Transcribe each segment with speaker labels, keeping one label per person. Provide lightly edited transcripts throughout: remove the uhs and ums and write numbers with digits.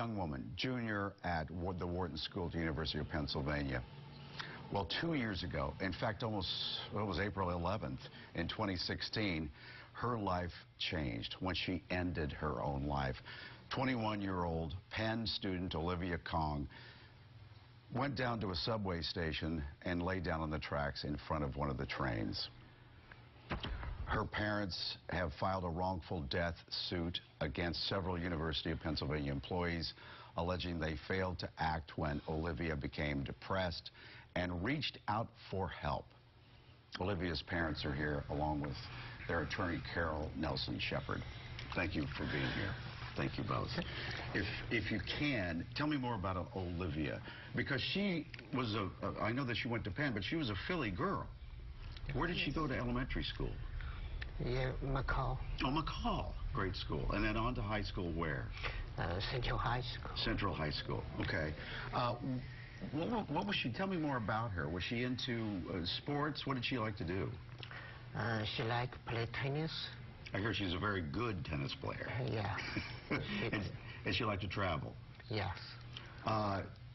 Speaker 1: young woman, junior at the Wharton School at the University of Pennsylvania. Well, 2 years ago, in fact, almost, well, it was April 11th in 2016, her life changed when she ended her own life. 21-year-old Penn student Olivia Kong went down to a subway station and lay down on the tracks in front of one of the trains. Her parents have filed a wrongful death suit against several University of Pennsylvania employees, alleging they failed to act when Olivia became depressed and reached out for help. Olivia's parents are here, along with their attorney, Carol Nelson Shepard. Thank you for being here. Thank you both. If you can, tell me more about Olivia, because she was I know that she went to Penn, but she was a Philly girl. Where did she go to elementary school?
Speaker 2: Yeah, McCall.
Speaker 1: Oh, McCall. Great school. And then on to high school where?
Speaker 2: Central High School.
Speaker 1: Central High School. Okay. What was she? Tell me more about her. Was she into sports? What did she like to do?
Speaker 2: She liked to play tennis.
Speaker 1: I hear she's a very good tennis player.
Speaker 2: Yeah.
Speaker 1: And she liked to travel.
Speaker 2: Yes.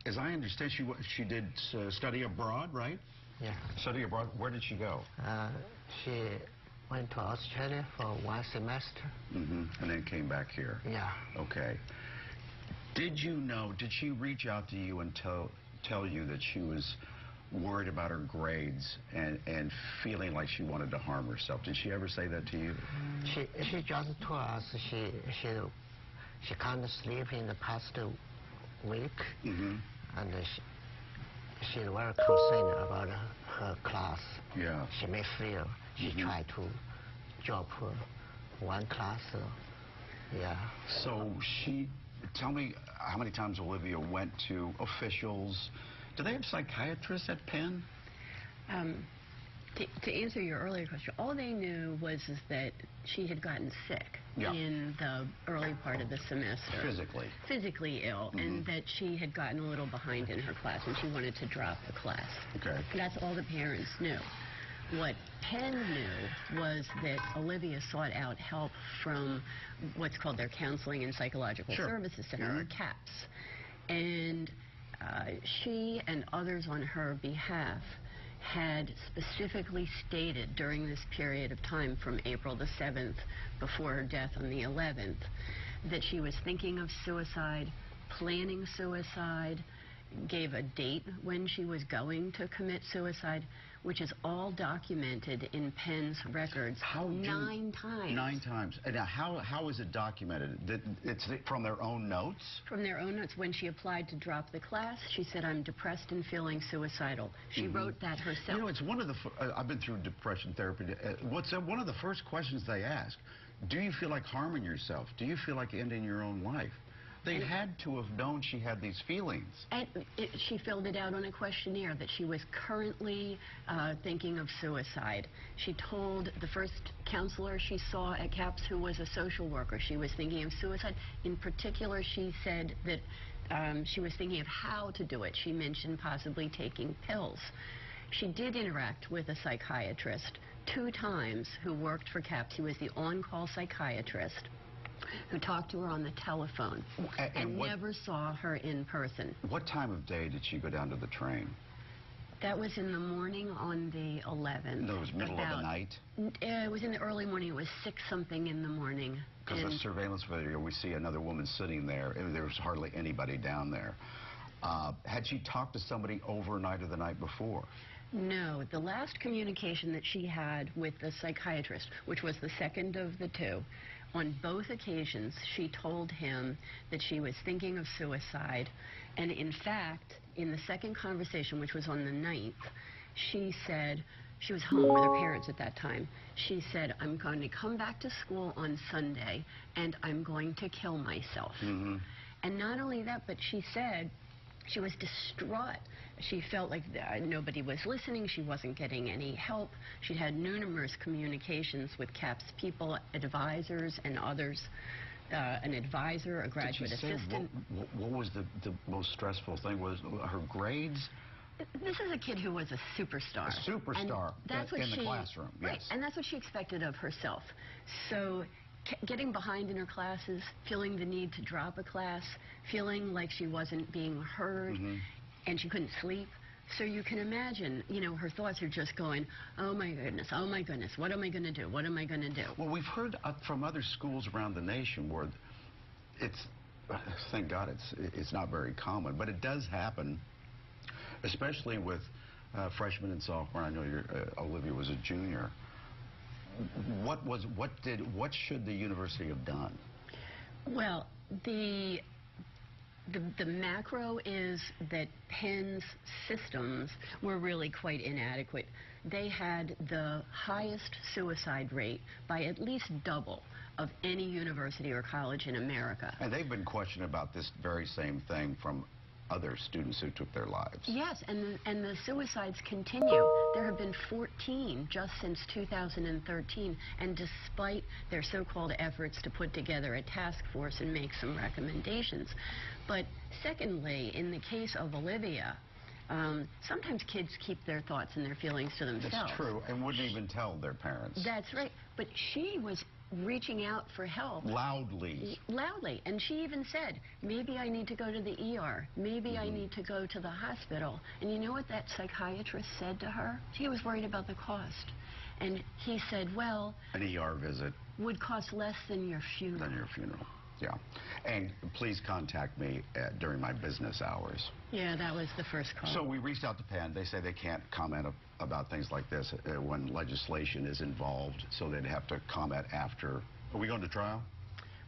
Speaker 1: As I understand, she did study abroad, right?
Speaker 2: Yeah.
Speaker 1: Study abroad. Where did she go?
Speaker 2: She went to Australia for 1 semester.
Speaker 1: Mm-hmm. And then came back here.
Speaker 2: Yeah.
Speaker 1: Okay. Did you know? Did she reach out to you and tell you that she was worried about her grades and feeling like she wanted to harm herself? Did she ever say that to you?
Speaker 2: She just told us she can't sleep in the past week. Mm-hmm. And she's very concerned about her class.
Speaker 1: Yeah.
Speaker 2: She may feel she tried to drop one class. Yeah.
Speaker 1: So tell me how many times Olivia went to officials. Do they have psychiatrists at Penn?
Speaker 3: To answer your earlier question, all they knew was that she had gotten sick in the early part of the semester. Physically ill, and that she had gotten a little behind in her class, and she wanted to drop the class.
Speaker 1: Okay.
Speaker 3: That's all the parents knew. What Penn knew was that Olivia sought out help from what's called their Counseling and Psychological Services Center, or CAPS. And she and others on her behalf had specifically stated during this period of time from April the 7th before her death on the 11th that she was thinking of suicide, planning suicide, gave a date when she was going to commit suicide, which is all documented in Penn's records 9 times.
Speaker 1: 9 times. And now, how is it documented? It's from their own notes?
Speaker 3: From their own notes. When she applied to drop the class, she said, "I'm depressed and feeling suicidal." She wrote that herself.
Speaker 1: You know, it's one of the, I've been through depression therapy. One of the first questions they ask, do you feel like harming yourself? Do you feel like ending your own life? They had to have known she had these feelings.
Speaker 3: And she filled it out on a questionnaire that she was currently thinking of suicide. She told the first counselor she saw at CAPS, who was a social worker, she was thinking of suicide. In particular, she said that she was thinking of how to do it. She mentioned possibly taking pills. She did interact with a psychiatrist 2 times who worked for CAPS. He was the on-call psychiatrist who talked to her on the telephone and never saw her in person.
Speaker 1: What time of day did she go down to the train?
Speaker 3: That was in the morning on the 11th.
Speaker 1: No, it was middle of the night?
Speaker 3: It was in the early morning. It was 6-something in the morning.
Speaker 1: Because the surveillance video, we see another woman sitting there, and there was hardly anybody down there. Had she talked to somebody overnight or the night before?
Speaker 3: No. The last communication that she had with the psychiatrist, which was the second of the 2, on both occasions, she told him that she was thinking of suicide. And in fact, in the second conversation, which was on the 9th, she said, she was home with her parents at that time. She said, "I'm going to come back to school on Sunday, and I'm going to kill myself." And not only that, but she said she was distraught. She felt like nobody was listening. She wasn't getting any help. She'd had numerous communications with CAPS people, advisors, and others. An advisor, a graduate assistant.
Speaker 1: What was the most stressful thing? Was her grades?
Speaker 3: This is a kid who was a superstar.
Speaker 1: A superstar in the classroom, yes.
Speaker 3: Right, and that's what she expected of herself. So getting behind in her classes, feeling the need to drop a class, feeling like she wasn't being heard, and she couldn't sleep. So you can imagine, you know, her thoughts are just going, oh my goodness, what am I going to do? What am I going to do?
Speaker 1: Well, we've heard from other schools around the nation where it's, thank God it's not very common, but it does happen, especially with freshmen and sophomore. I know Olivia was a junior. What should the university have done?
Speaker 3: Well, the macro is that Penn's systems were really quite inadequate. They had the highest suicide rate by at least double of any university or college in America.
Speaker 1: And they've been questioned about this very same thing from other students who took their lives.
Speaker 3: Yes, and the suicides continue. There have been 14 just since 2013, and despite their so-called efforts to put together a task force and make some recommendations. But secondly, in the case of Olivia, sometimes kids keep their thoughts and their feelings to themselves.
Speaker 1: That's true, and wouldn't even tell their parents.
Speaker 3: That's right, but she was reaching out for help.
Speaker 1: Loudly.
Speaker 3: Loudly. And she even said, maybe I need to go to the ER. Maybe I need to go to the hospital. And you know what that psychiatrist said to her? He was worried about the cost. And he said, well...
Speaker 1: An ER visit.
Speaker 3: Would cost less than your funeral.
Speaker 1: Than your funeral. Yeah. And please contact me during my business hours.
Speaker 3: Yeah, that was the first call.
Speaker 1: So we reached out to Penn. They say they can't comment about things like this when legislation is involved, so they'd have to comment after. Are we going to trial?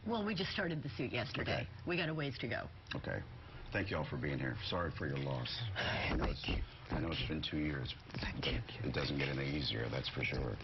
Speaker 3: Well, we just started the suit yesterday.
Speaker 1: Okay.
Speaker 3: We got a ways to go.
Speaker 1: Okay. Thank you all for being here. Sorry for your loss. I know it's been 2 years.
Speaker 2: Thank you.
Speaker 1: It doesn't get any easier, that's for sure.